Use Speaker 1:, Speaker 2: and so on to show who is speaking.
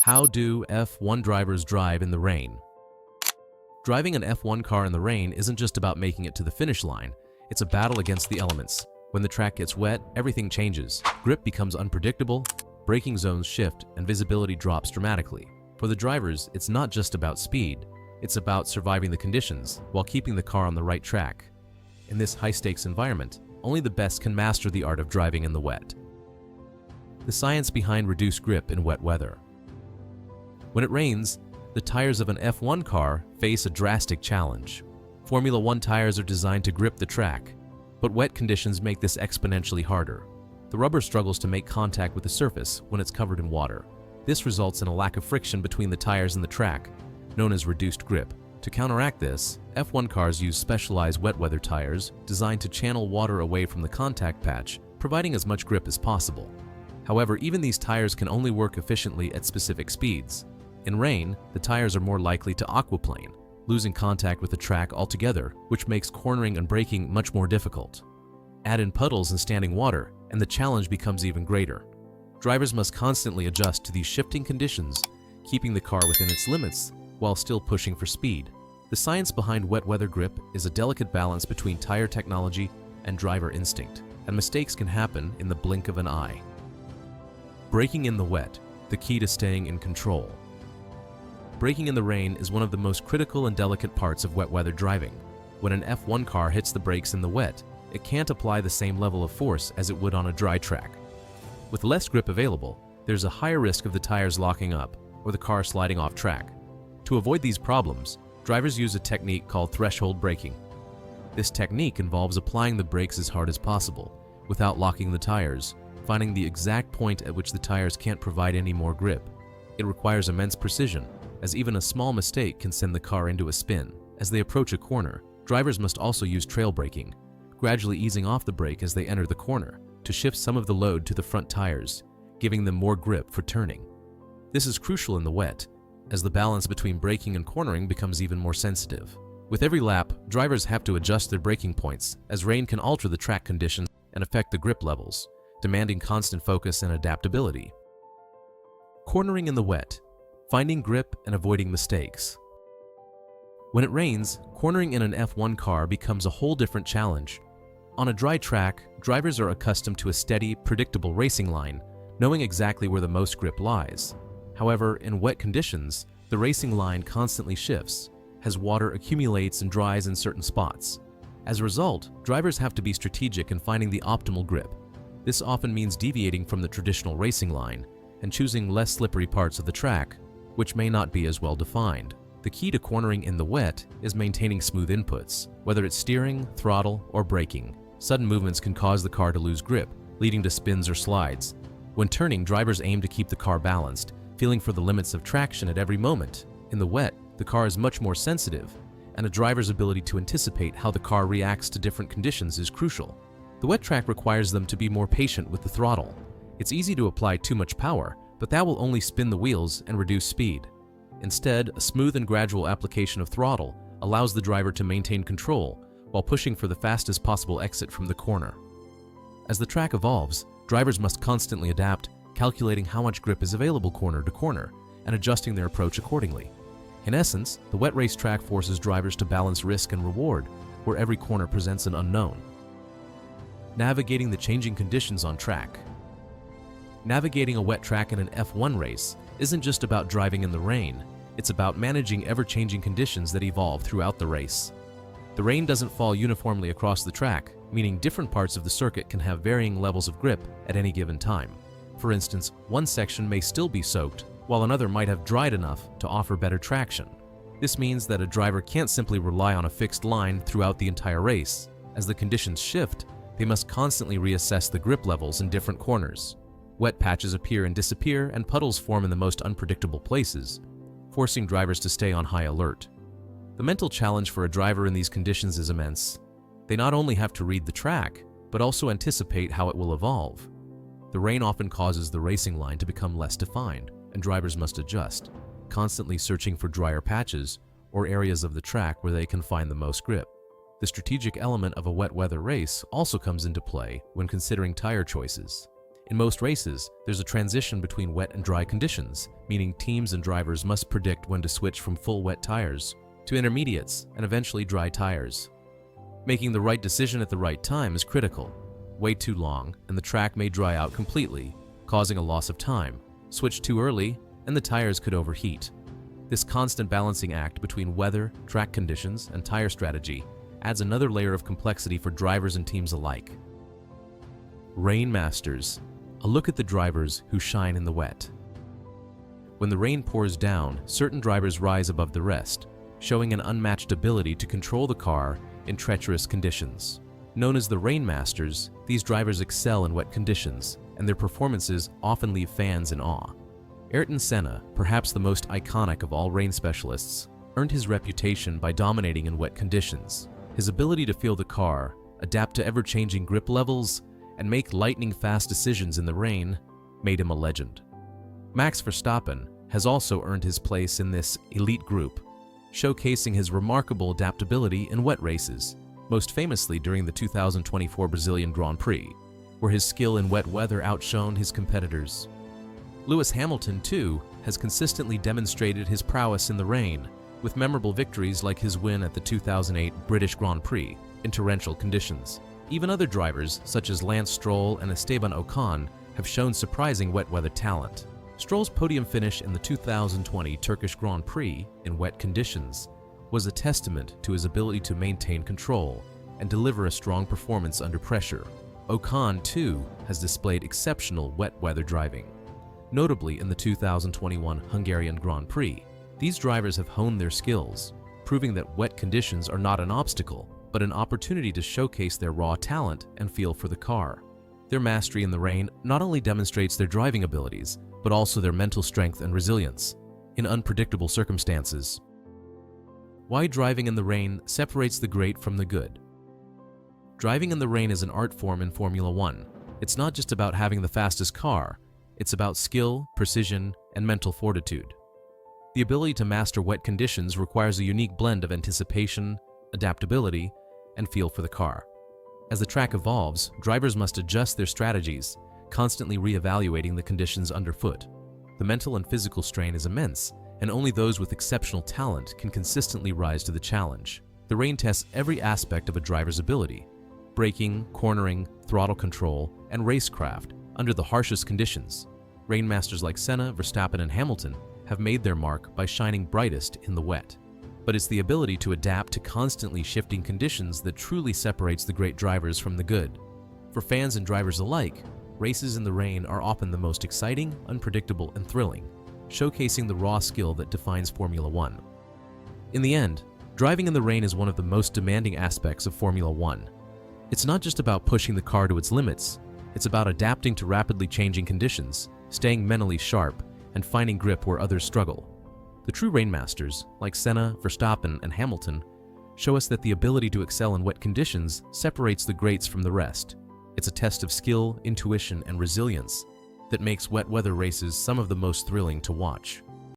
Speaker 1: How do F1 drivers drive in the rain? Driving an F1 car in the rain isn't just about making it to the finish line, it's a battle against the elements. When the track gets wet, everything changes. Grip becomes unpredictable, braking zones shift, and visibility drops dramatically. For the drivers, it's not just about speed, it's about surviving the conditions while keeping the car on the right track. In this high-stakes environment, only the best can master the art of driving in the wet. The science behind reduced grip in wet weather. When it rains, the tires of an F1 car face a drastic challenge. Formula One tires are designed to grip the track, but wet conditions make this exponentially harder. The rubber struggles to make contact with the surface when it's covered in water. This results in a lack of friction between the tires and the track, known as reduced grip. To counteract this, F1 cars use specialized wet weather tires designed to channel water away from the contact patch, providing as much grip as possible. However, even these tires can only work efficiently at specific speeds. In rain, the tires are more likely to aquaplane, losing contact with the track altogether, which makes cornering and braking much more difficult. Add in puddles and standing water, and the challenge becomes even greater. Drivers must constantly adjust to these shifting conditions, keeping the car within its limits while still pushing for speed. The science behind wet weather grip is a delicate balance between tire technology and driver instinct, and mistakes can happen in the blink of an eye. Braking in the wet, the key to staying in control. Braking in the rain is one of the most critical and delicate parts of wet weather driving. When an F1 car hits the brakes in the wet, it can't apply the same level of force as it would on a dry track. With less grip available, there's a higher risk of the tires locking up or the car sliding off track. To avoid these problems, drivers use a technique called threshold braking. This technique involves applying the brakes as hard as possible, without locking the tires, finding the exact point at which the tires can't provide any more grip. It requires immense precision, as even a small mistake can send the car into a spin. As they approach a corner, drivers must also use trail braking, gradually easing off the brake as they enter the corner, to shift some of the load to the front tires, giving them more grip for turning. This is crucial in the wet, as the balance between braking and cornering becomes even more sensitive. With every lap, drivers have to adjust their braking points, as rain can alter the track conditions and affect the grip levels, demanding constant focus and adaptability. Cornering in the wet, finding grip and avoiding mistakes. When it rains, cornering in an F1 car becomes a whole different challenge. On a dry track, drivers are accustomed to a steady, predictable racing line, knowing exactly where the most grip lies. However, in wet conditions, the racing line constantly shifts, as water accumulates and dries in certain spots. As a result, drivers have to be strategic in finding the optimal grip. This often means deviating from the traditional racing line and choosing less slippery parts of the track, which may not be as well defined. The key to cornering in the wet is maintaining smooth inputs, whether it's steering, throttle, or braking. Sudden movements can cause the car to lose grip, leading to spins or slides. When turning, drivers aim to keep the car balanced, feeling for the limits of traction at every moment. In the wet, the car is much more sensitive, and a driver's ability to anticipate how the car reacts to different conditions is crucial. The wet track requires them to be more patient with the throttle. It's easy to apply too much power, but that will only spin the wheels and reduce speed. Instead, a smooth and gradual application of throttle allows the driver to maintain control while pushing for the fastest possible exit from the corner. As the track evolves, drivers must constantly adapt, calculating how much grip is available corner to corner and adjusting their approach accordingly. In essence, the wet race track forces drivers to balance risk and reward, where every corner presents an unknown. Navigating the changing conditions on track. Navigating a wet track in an F1 race isn't just about driving in the rain, it's about managing ever-changing conditions that evolve throughout the race. The rain doesn't fall uniformly across the track, meaning different parts of the circuit can have varying levels of grip at any given time. For instance, one section may still be soaked, while another might have dried enough to offer better traction. This means that a driver can't simply rely on a fixed line throughout the entire race. As the conditions shift, they must constantly reassess the grip levels in different corners. Wet patches appear and disappear, and puddles form in the most unpredictable places, forcing drivers to stay on high alert. The mental challenge for a driver in these conditions is immense. They not only have to read the track, but also anticipate how it will evolve. The rain often causes the racing line to become less defined, and drivers must adjust, constantly searching for drier patches or areas of the track where they can find the most grip. The strategic element of a wet weather race also comes into play when considering tire choices. In most races, there's a transition between wet and dry conditions, meaning teams and drivers must predict when to switch from full wet tires to intermediates and eventually dry tires. Making the right decision at the right time is critical. Wait too long, and the track may dry out completely, causing a loss of time. Switch too early, and the tires could overheat. This constant balancing act between weather, track conditions, and tire strategy adds another layer of complexity for drivers and teams alike. Rain Masters. A look at the drivers who shine in the wet. When the rain pours down, certain drivers rise above the rest, showing an unmatched ability to control the car in treacherous conditions. Known as the Rain Masters, these drivers excel in wet conditions, and their performances often leave fans in awe. Ayrton Senna, perhaps the most iconic of all rain specialists, earned his reputation by dominating in wet conditions. His ability to feel the car, adapt to ever-changing grip levels, and make lightning-fast decisions in the rain made him a legend. Max Verstappen has also earned his place in this elite group, showcasing his remarkable adaptability in wet races, most famously during the 2024 Brazilian Grand Prix, where his skill in wet weather outshone his competitors. Lewis Hamilton, too, has consistently demonstrated his prowess in the rain, with memorable victories like his win at the 2008 British Grand Prix in torrential conditions. Even other drivers, such as Lance Stroll and Esteban Ocon, have shown surprising wet weather talent. Stroll's podium finish in the 2020 Turkish Grand Prix in wet conditions was a testament to his ability to maintain control and deliver a strong performance under pressure. Ocon, too, has displayed exceptional wet weather driving. Notably in the 2021 Hungarian Grand Prix, these drivers have honed their skills, proving that wet conditions are not an obstacle, but an opportunity to showcase their raw talent and feel for the car. Their mastery in the rain not only demonstrates their driving abilities, but also their mental strength and resilience in unpredictable circumstances. Why driving in the rain separates the great from the good. Driving in the rain is an art form in Formula One. It's not just about having the fastest car, it's about skill, precision, and mental fortitude. The ability to master wet conditions requires a unique blend of anticipation, adaptability, and feel for the car. As the track evolves, drivers must adjust their strategies, constantly re-evaluating the conditions underfoot. The mental and physical strain is immense, and only those with exceptional talent can consistently rise to the challenge. The rain tests every aspect of a driver's ability: braking, cornering, throttle control, and racecraft under the harshest conditions. Rain masters like Senna, Verstappen, and Hamilton have made their mark by shining brightest in the wet. But it's the ability to adapt to constantly shifting conditions that truly separates the great drivers from the good. For fans and drivers alike, races in the rain are often the most exciting, unpredictable, and thrilling, showcasing the raw skill that defines Formula One. In the end, driving in the rain is one of the most demanding aspects of Formula One. It's not just about pushing the car to its limits, it's about adapting to rapidly changing conditions, staying mentally sharp, and finding grip where others struggle. The true rainmasters, like Senna, Verstappen, and Hamilton, show us that the ability to excel in wet conditions separates the greats from the rest. It's a test of skill, intuition, and resilience that makes wet weather races some of the most thrilling to watch.